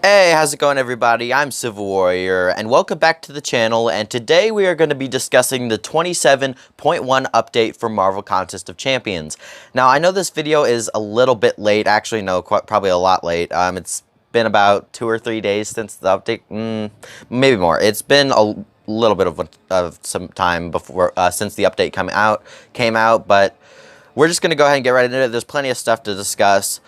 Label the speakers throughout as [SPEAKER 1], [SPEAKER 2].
[SPEAKER 1] Hey, how's it going everybody? I'm Civil Warrior, and welcome back to the channel, and today we are going to be discussing the 27.1 update for Marvel Contest of Champions. Now, I know this video is a little bit late, actually no, probably a lot late. It's been about 2 or 3 days since the update, maybe more. It's been a little bit of some time before, since the update came out, but we're just going to go ahead and get right into it. There's plenty of stuff to discuss.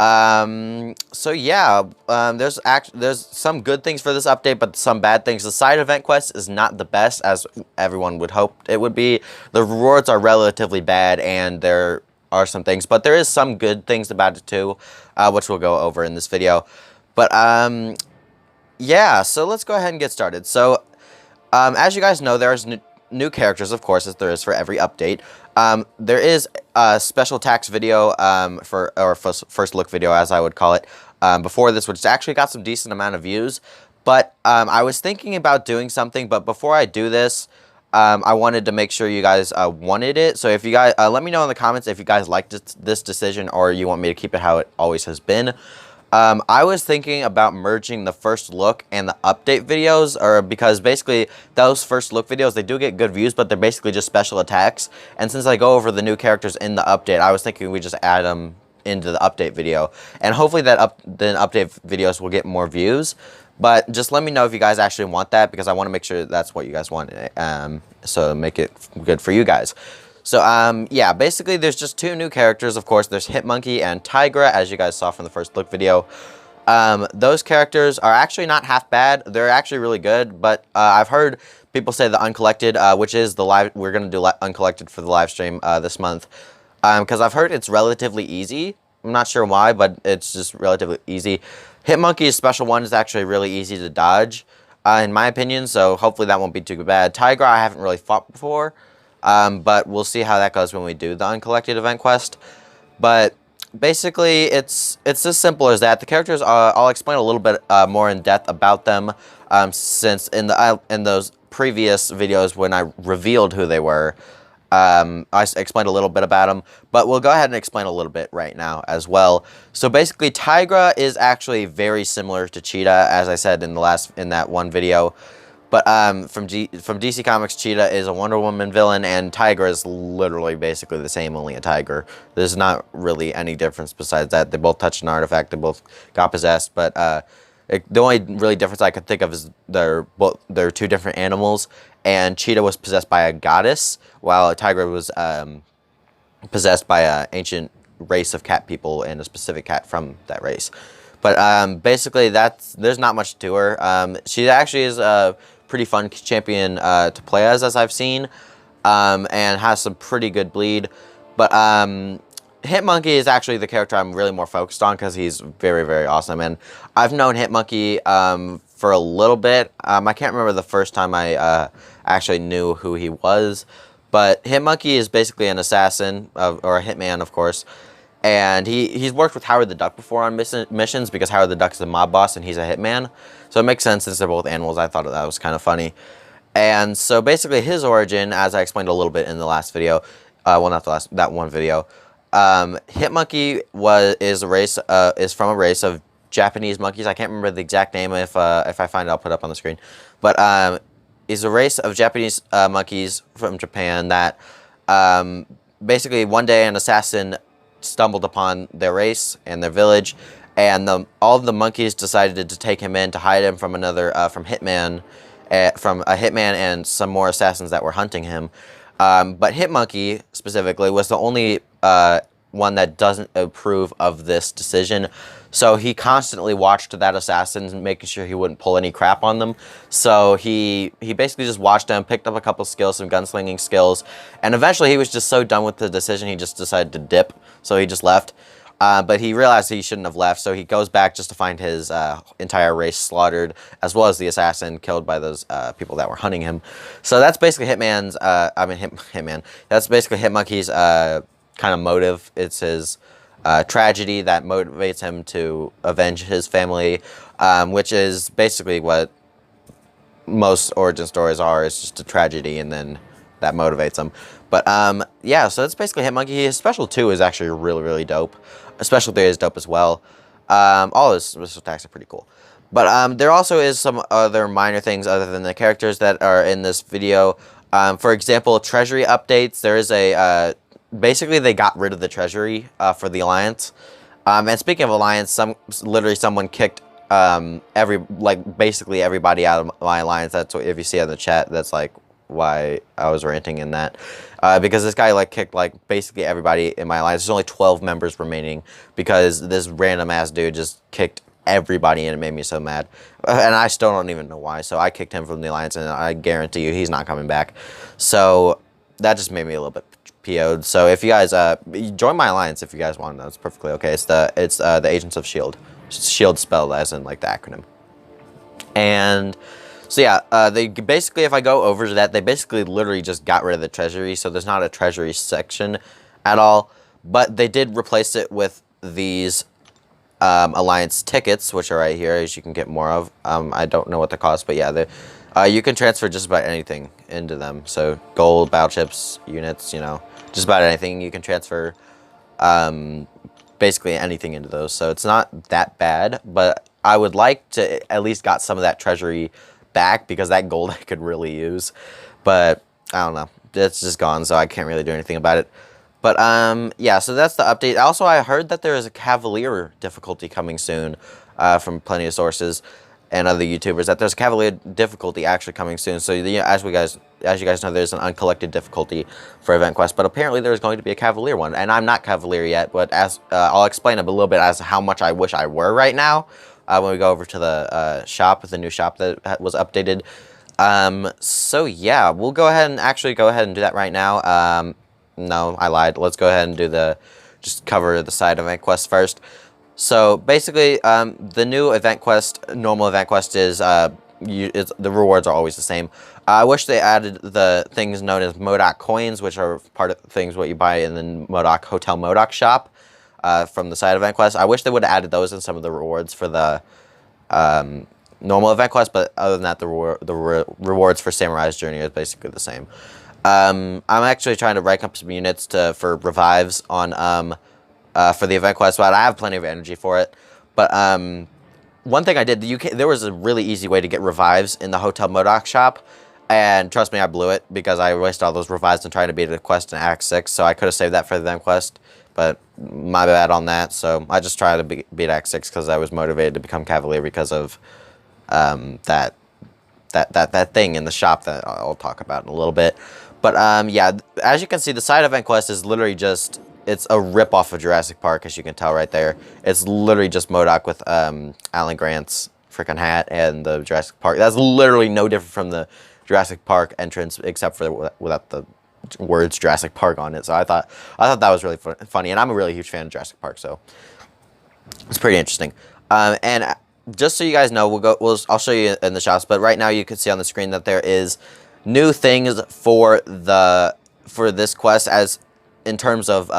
[SPEAKER 1] So yeah, there's some good things for this update, but some bad things. The side event quest is not the best, as everyone would hope it would be. The rewards are relatively bad, and there are some things, but there is some good things about it too, which we'll go over in this video. But, yeah, so let's go ahead and get started. So, as you guys know, there's new characters, of course, as there is for every update. There is a special attacks video, or first look video, as I would call it, before this, which actually got some decent amount of views. But I was thinking about doing something, but before I do this, I wanted to make sure you guys wanted it. So if you guys, let me know in the comments if you guys liked this decision, or you want me to keep it how it always has been. I was thinking about merging the first look and the update videos, because basically those first look videos, they do get good views, but they're basically just special attacks. And since I go over the new characters in the update, I was thinking we just add them into the update video, and hopefully that the update videos will get more views. But just let me know if you guys actually want that, because I want to make sure that's what you guys want, so make it good for you guys. So, yeah, basically there's just two new characters, of course. There's Hitmonkey and Tigra, as you guys saw from the first look video. Those characters are actually not half bad. They're actually really good, but I've heard people say the Uncollected, which is the live, we're going to do Uncollected for the live stream this month, because I've heard it's relatively easy. I'm not sure why, but it's just relatively easy. Hitmonkey's special one is actually really easy to dodge, in my opinion, so hopefully that won't be too bad. Tigra I haven't really fought before. But we'll see how that goes when we do the Uncollected event quest. But basically, it's as simple as that. The characters, I'll explain a little bit more in depth about them, since in those previous videos when I revealed who they were, I explained a little bit about them. But we'll go ahead and explain a little bit right now as well. So basically, Tigra is actually very similar to Cheetah, as I said in that one video. But from DC Comics, Cheetah is a Wonder Woman villain, and Tigra is literally basically the same, only a tiger. There's not really any difference besides that. They both touched an artifact, they both got possessed, but the only really difference I could think of is they're two different animals, and Cheetah was possessed by a goddess, while Tigra was possessed by an ancient race of cat people, and a specific cat from that race. But basically, there's not much to her. She actually is a pretty fun champion to play as I've seen, and has some pretty good bleed. But Hitmonkey is actually the character I'm really more focused on, because he's very, very awesome. And I've known Hitmonkey for a little bit. I can't remember the first time I actually knew who he was. But Hitmonkey is basically an assassin, or a hitman, of course. And he's worked with Howard the Duck before on missions, because Howard the Duck's the mob boss and he's a hitman. So it makes sense since they're both animals. I thought that was kind of funny. And so basically his origin, as I explained a little bit in the last video, well, not that one video, Hitmonkey is from a race of Japanese monkeys. I can't remember the exact name. If I find it, I'll put it up on the screen. But is a race of Japanese monkeys from Japan that basically one day an assassin stumbled upon their race and their village, and all of the monkeys decided to take him in to hide him from from a hitman and some more assassins that were hunting him. But Hitmonkey specifically was the only one that doesn't approve of this decision, so he constantly watched that assassin, making sure he wouldn't pull any crap on them. So he basically just watched them, picked up a couple skills, some gunslinging skills, and eventually he was just so done with the decision he just decided to dip, so he just left. But he realized he shouldn't have left, so he goes back just to find his entire race slaughtered, as well as the assassin killed by those people that were hunting him. So that's basically Hitman. That's basically Hitmonkey's kind of motive. It's his tragedy that motivates him to avenge his family, which is basically what most origin stories are. It's just a tragedy, and then that motivates him. But yeah, so that's basically Hitmonkey. His special 2 is actually really, really dope. Special 3 is dope as well. All his special attacks are pretty cool. But there also is some other minor things other than the characters that are in this video. For example, treasury updates. There is a basically they got rid of the treasury for the alliance. And speaking of alliance, literally someone kicked basically everybody out of my alliance. That's what, if you see on the chat, that's like why I was ranting in that. Because this guy like kicked like basically everybody in my alliance. There's only 12 members remaining because this random ass dude just kicked everybody and it made me so mad. And I still don't even know why. So I kicked him from the alliance and I guarantee you he's not coming back. So that just made me a little bit PO'd. So if you guys join my alliance if you guys want, that's perfectly okay. It's the Agents of Shield. Shield spelled as in like the acronym. And so yeah, they basically, if I go over to that, they basically literally just got rid of the treasury. So there's not a treasury section at all, but they did replace it with these alliance tickets, which are right here, as you can get more of. I don't know what the cost, but yeah, you can transfer just about anything into them. So gold, battleships, units, you know, just about anything you can transfer. Basically anything into those. So it's not that bad, but I would like to at least got some of that treasury back because that gold I could really use. But I don't know. It's just gone, so I can't really do anything about it. But yeah, so that's the update. Also, I heard that there is a Cavalier difficulty coming soon from plenty of sources and other YouTubers, that there's a Cavalier difficulty actually coming soon. So as you guys know, there's an uncollected difficulty for Event Quest, but apparently there's going to be a Cavalier one. And I'm not Cavalier yet, but as I'll explain a little bit as to how much I wish I were right now when we go over to the shop, the new shop that was updated. So yeah, we'll go ahead and do that right now. No, I lied. Let's go ahead and just cover the side event quest first. So basically, the new event quest, normal event quest is, the rewards are always the same. I wish they added the things known as MCOC coins, which are part of things what you buy in the MCOC Hotel MCOC shop from the side event quest. I wish they would have added those in some of the rewards for the normal event quest, but other than that, the rewards for Samurai's Journey is basically the same. I'm actually trying to rank up some units for revives on for the event quest, but I have plenty of energy for it. But one thing I did, there was a really easy way to get revives in the Hotel MCOC shop, and trust me, I blew it because I wasted all those revives in trying to beat a quest in Act 6, so I could have saved that for the event quest, but my bad on that. So I just tried to beat Act 6 because I was motivated to become Cavalier because of that thing in the shop that I'll talk about in a little bit. But yeah, as you can see, the side event quest is literally just, it's a rip-off of Jurassic Park, as you can tell right there. It's literally just MCOC with Alan Grant's freaking hat and the Jurassic Park. That's literally no different from the Jurassic Park entrance, except for without the words Jurassic Park on it. So I thought that was really funny, and I'm a really huge fan of Jurassic Park, so it's pretty interesting. And just so you guys know, I'll show you in the shops, but right now you can see on the screen that there is new things for this quest as in terms of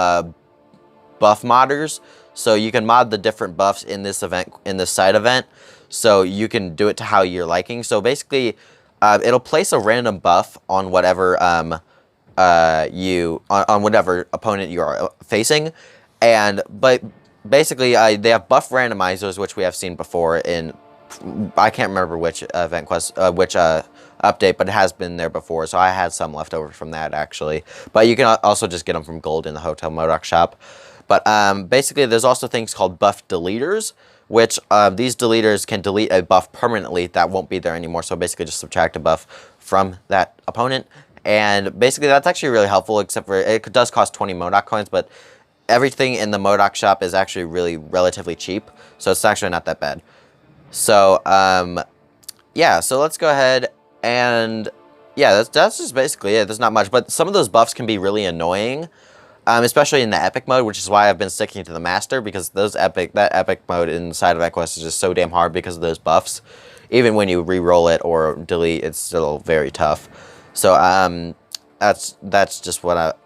[SPEAKER 1] buff modders. So you can mod the different buffs in this event, in this side event, so you can do it to how you're liking. So basically it'll place a random buff on whatever on whatever opponent you are facing, but basically they have buff randomizers, which we have seen before in, I can't remember which event quest, update, but it has been there before, so I had some left over from that actually. But you can also just get them from gold in the Hotel MCOC shop. But basically there's also things called buff deleters, which these deleters can delete a buff permanently that won't be there anymore. So basically just subtract a buff from that opponent. And basically that's actually really helpful, except for it does cost 20 MCOC coins, but everything in the MCOC shop is actually really relatively cheap, so it's actually not that bad. So yeah, so let's go ahead and yeah, that's just basically it. There's not much, but some of those buffs can be really annoying, especially in the epic mode, which is why I've been sticking to the master, because that epic mode inside of Quest is just so damn hard because of those buffs. Even when you re-roll it or delete, it's still very tough. So that's just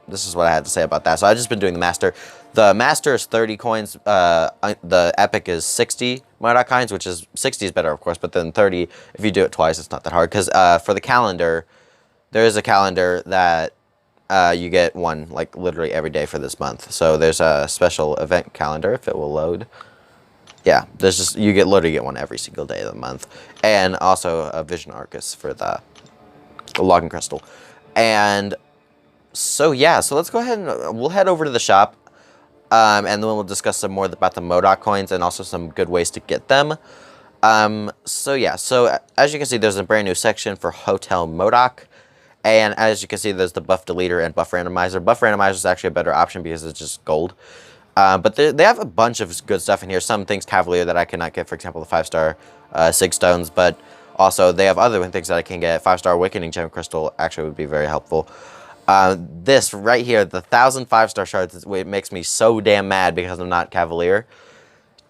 [SPEAKER 1] this is what I had to say about that. So I've just been doing the master. The master is 30 coins. The epic is 60 MCOC coins, which is 60 is better, of course, but then 30, if you do it twice, it's not that hard. Because for the calendar, there is a calendar that you get one like literally every day for this month. So there's a special event calendar, if it will load. Yeah, there's just, you literally get one every single day of the month. And also a Vision Arcus for the Logging Crystal. And so yeah, so let's go ahead and we'll head over to the shop. And then we'll discuss some more about the MODOK coins and also some good ways to get them. So yeah, so as you can see, there's a brand new section for Hotel MODOK. And as you can see, there's the Buff Deleter and Buff Randomizer. Buff Randomizer is actually a better option because it's just gold. But they have a bunch of good stuff in here. Some things Cavalier that I cannot get, for example, the 5-star Sig Stones. But also, they have other things that I can get. 5-star Awakening Gem Crystal actually would be very helpful. This right here, the 1,000 5-star shards, it makes me so damn mad because I'm not Cavalier.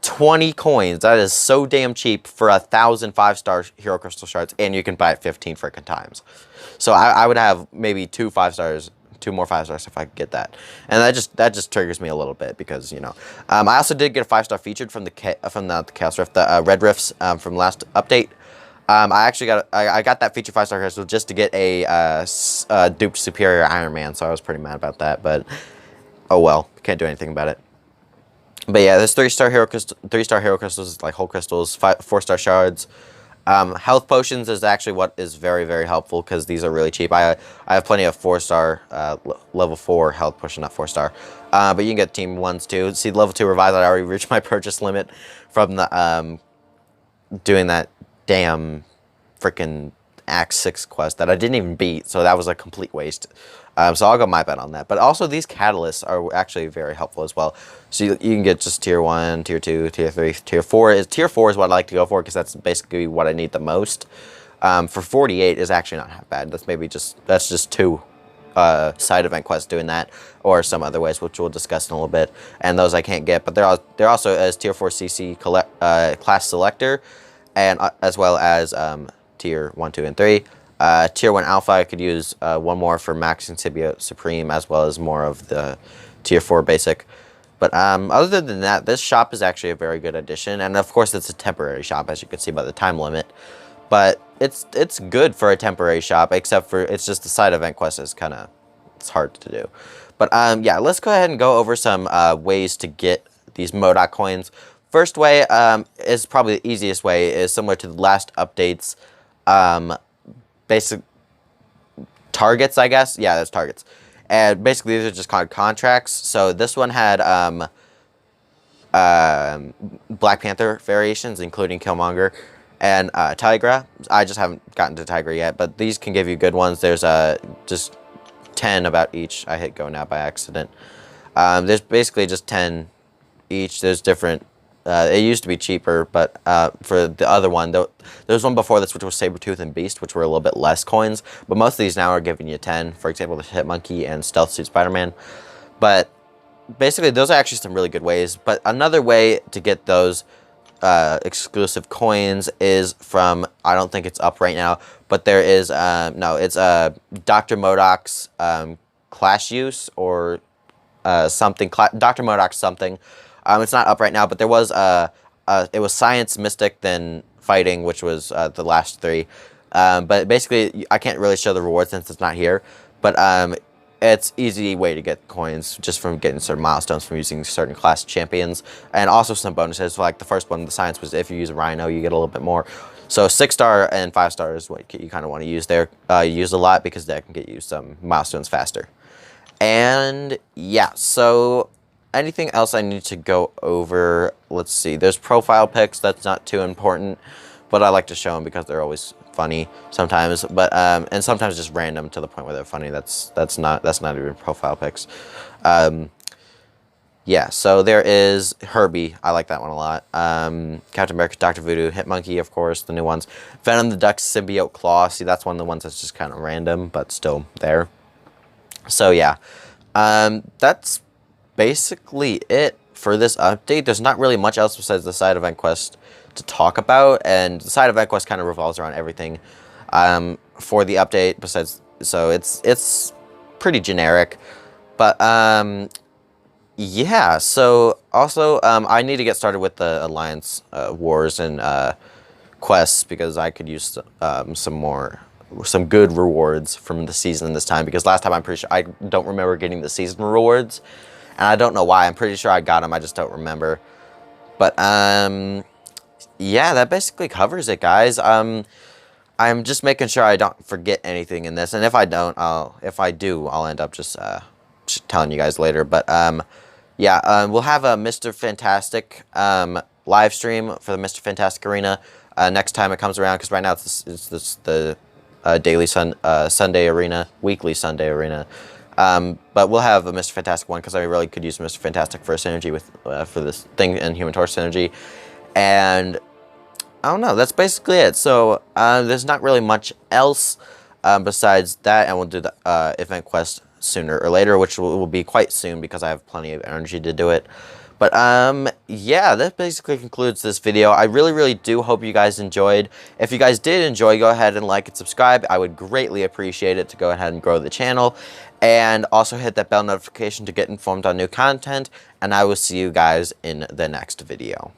[SPEAKER 1] 20 coins. That is so damn cheap for 1,000 5-star Hero Crystal shards, and you can buy it 15 freaking times. So I would have maybe 2 5-stars, 2 more 5-stars if I could get that, and that just triggers me a little bit because, you know. I also did get a 5-star featured from the Chaos Rift, the Red Rifts from last update. I actually got that featured 5-star crystal just to get a duped Superior Iron Man, so I was pretty mad about that, but oh well, can't do anything about it. But yeah, there's 3-star hero crystals, like whole crystals, 4-star shards. Health potions is actually what is very, very helpful because these are really cheap. I have plenty of 4-star, level 4 health potion, not 4-star. But you can get team 1s too. See, level 2 revive, I already reached my purchase limit from the doing that damn freaking Act 6 quest that I didn't even beat, so that was a complete waste. So I'll go my bet on that. But also these catalysts are actually very helpful as well. So you can get just tier 1, tier 2, tier 3, tier 4. Tier 4 is what I like to go for because that's basically what I need the most. For 48 is actually not half bad. That's just 2 side event quests doing that, or some other ways, which we'll discuss in a little bit. And those I can't get, but they're also as tier 4 CC class selector, and as well as tier 1, 2, and 3. Tier 1 Alpha, I could use 1 more for Max and Symbiote Supreme, as well as more of the tier 4 basic. But other than that, this shop is actually a very good addition, and of course it's a temporary shop, as you can see by the time limit. But it's good for a temporary shop, except for it's just the side event quest is it's hard to do. But yeah, let's go ahead and go over some ways to get these MODOK coins. First way is probably the easiest way, is similar to the last updates. Basic targets, I guess. Yeah, that's targets. And basically, these are just called contracts. So this one had Black Panther variations, including Killmonger and Tigra. I just haven't gotten to Tigra yet, but these can give you good ones. There's just 10 about each. I hit go now by accident. There's basically just 10 each. There's different. It used to be cheaper, but for the other one, there was one before this, which was Sabretooth and Beast, which were a little bit less coins. But most of these now are giving you 10. For example, the Hitmonkey and Stealth Suit Spider-Man. But basically, those are actually some really good ways. But another way to get those exclusive coins is from, I don't think it's up right now, but there is, no, it's Dr. MODOK's Clash Use or something, Dr. MODOK's something. It's not up right now, but there was it was Science, Mystic, then Fighting, which was the last 3. But basically, I can't really show the reward since it's not here. But it's easy way to get coins just from getting certain milestones from using certain class champions, and also some bonuses. Like the first one, the Science, was if you use a Rhino, you get a little bit more. So 6-star and 5-star is what you kind of want to use there. Use a lot because that can get you some milestones faster. And yeah, so anything else I need to go over? Let's see. There's profile pics. That's not too important, but I like to show them because they're always funny sometimes. But and sometimes just random to the point where they're funny. That's not even profile pics. Yeah. So there is Herbie. I like that one a lot. Captain America, Dr. Voodoo, Hitmonkey, of course, the new ones. Venom the Duck, Symbiote Claw. See, that's one of the ones that's just kind of random, but still there. So yeah, that's basically it for this update. There's not really much else besides the side event quest to talk about, and the side event quest kind of revolves around everything for the update. Besides, so it's pretty generic, but yeah. So also, I need to get started with the Alliance wars and quests because I could use some good rewards from the season this time, because last time I'm pretty sure I don't remember getting the season rewards. And I don't know why. I'm pretty sure I got them. I just don't remember. But yeah, that basically covers it, guys. I'm just making sure I don't forget anything in this, and if I don't, if I do, I'll end up just telling you guys later. But yeah, we'll have a Mr. Fantastic live stream for the Mr. Fantastic Arena next time it comes around, because right now it's the daily Sunday arena, weekly Sunday arena. But we'll have a Mr. Fantastic one, because I really could use Mr. Fantastic for a synergy with for this thing and Human Torch synergy, and I don't know. That's basically it. So there's not really much else besides that, and we'll do the event quest sooner or later, which will be quite soon because I have plenty of energy to do it. But yeah, that basically concludes this video. I really do hope you guys enjoyed. If you guys did enjoy, go ahead and like and subscribe. I would greatly appreciate it to go ahead and grow the channel. And also hit that bell notification to get informed on new content. And I will see you guys in the next video.